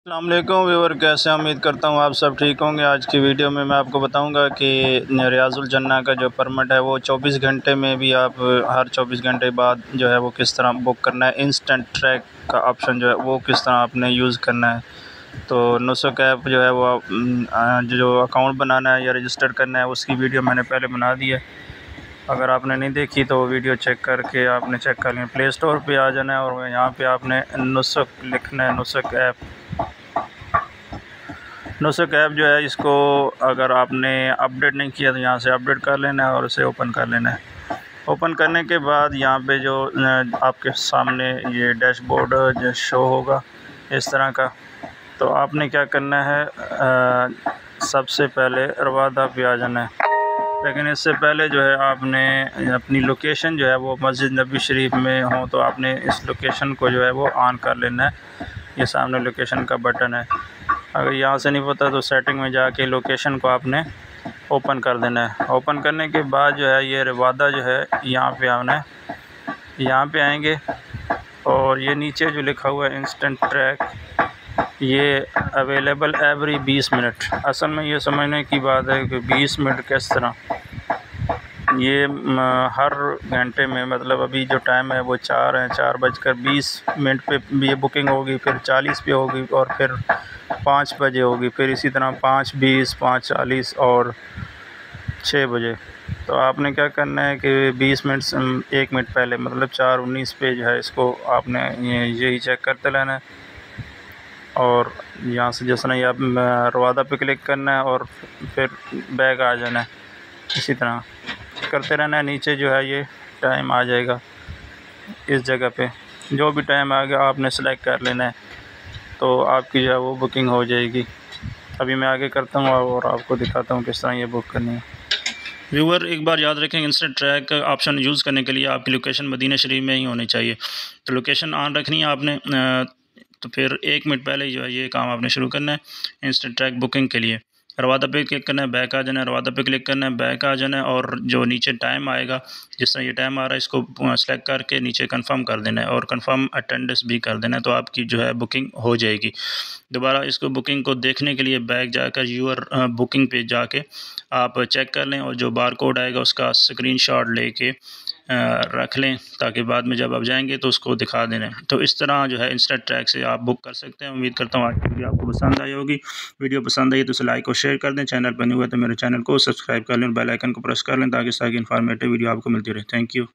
अस्सलाम वालेकुम व्यूअर, कैसे उम्मीद करता हूँ आप सब ठीक होंगे। आज की वीडियो में मैं आपको बताऊंगा कि रियाजुल जन्ना का जो परमिट है वो 24 घंटे में भी आप हर 24 घंटे बाद जो है वो किस तरह बुक करना है। इंस्टेंट ट्रैक का ऑप्शन जो है वो किस तरह आपने यूज़ करना है। तो नुसक ऐप जो है वो जो अकाउंट बनाना है या रजिस्टर करना है उसकी वीडियो मैंने पहले बना दी है। अगर आपने नहीं देखी तो वीडियो चेक करके आपने चेक कर लिया। प्ले स्टोर पर आ जाना है और यहाँ पर आपने नुसक लिखना है, नुसक ऐप जो है इसको अगर आपने अपडेट नहीं किया तो यहाँ से अपडेट कर लेना है और उसे ओपन कर लेना है। ओपन करने के बाद यहाँ पे जो आपके सामने ये डैशबोर्ड जो शो होगा इस तरह का, तो आपने क्या करना है, सबसे पहले रवादा पे आ जाना है। लेकिन इससे पहले जो है आपने अपनी लोकेशन जो है वो मस्जिद नबी शरीफ में हो तो आपने इस लोकेशन को जो है वो ऑन कर लेना है। ये सामने लोकेशन का बटन है। अगर यहाँ से नहीं पता तो सेटिंग में जाके लोकेशन को आपने ओपन कर देना है। ओपन करने के बाद जो है ये रवादा जो है यहाँ पे आपने यहाँ पे आएंगे और ये नीचे जो लिखा हुआ है इंस्टेंट ट्रैक, ये अवेलेबल एवरी 20 मिनट। असल में ये समझने की बात है कि 20 मिनट किस तरह, ये हर घंटे में, मतलब अभी जो टाइम है वो 4:20 पे ये बुकिंग होगी, फिर 40 पे होगी और फिर 5 बजे होगी, फिर इसी तरह 5:20, 5:40 और 6 बजे। तो आपने क्या करना है कि 20 मिनट 1 मिनट पहले, मतलब 4:19 पे जो है इसको आपने यही चेक करते रहना है। और यहाँ से जिस तरह ये आप रवादा पे क्लिक करना है और फिर बैक आ जाना है। इसी तरह करते रहना है। नीचे जो है ये टाइम आ जाएगा, इस जगह पे जो भी टाइम आ गया आपने सेलेक्ट कर लेना है, तो आपकी जो है वो बुकिंग हो जाएगी। अभी मैं आगे करता हूँ और आपको दिखाता हूँ किस तरह ये बुक करनी है। व्यूअर, एक बार याद रखें, इंस्टेंट ट्रैक ऑप्शन यूज़ करने के लिए आपकी लोकेशन मदीना शरीफ में ही होनी चाहिए। तो लोकेशन ऑन रखनी है आपने, तो फिर 1 मिनट पहले जो है ये काम आपने शुरू करना है इंस्टेंट ट्रैक बुकिंग के लिए। रवादा पे क्लिक करना है, बैक आ जाना है, रवादा पे क्लिक करना है, बैक आ जाना है और जो नीचे टाइम आएगा, जिस तरह ये टाइम आ रहा है, इसको सेलेक्ट करके नीचे कंफर्म कर देना है और कंफर्म अटेंडेंस भी कर देना है, तो आपकी जो है बुकिंग हो जाएगी। दोबारा इसको बुकिंग को देखने के लिए बैक जाकर यूर बुकिंग पे जाके आप चेक कर लें और जो बार कोड आएगा उसका स्क्रीनशॉट लेके रख लें, ताकि बाद में जब आप जाएंगे तो उसको दिखा देना। तो इस तरह जो है इंस्टेंट ट्रैक से आप बुक कर सकते हैं। उम्मीद करता हूँ आज की वीडियो आपको पसंद आई होगी। वीडियो पसंद आई तो उसे लाइक और शेयर कर दें। चैनल पर नहीं हुआ तो मेरे चैनल को सब्सक्राइब कर लें, बेल आइकन को प्रेस कर लें ताकि इस तरह की इन्फॉर्मेटिव वीडियो आपको मिलती रहे। Thank you.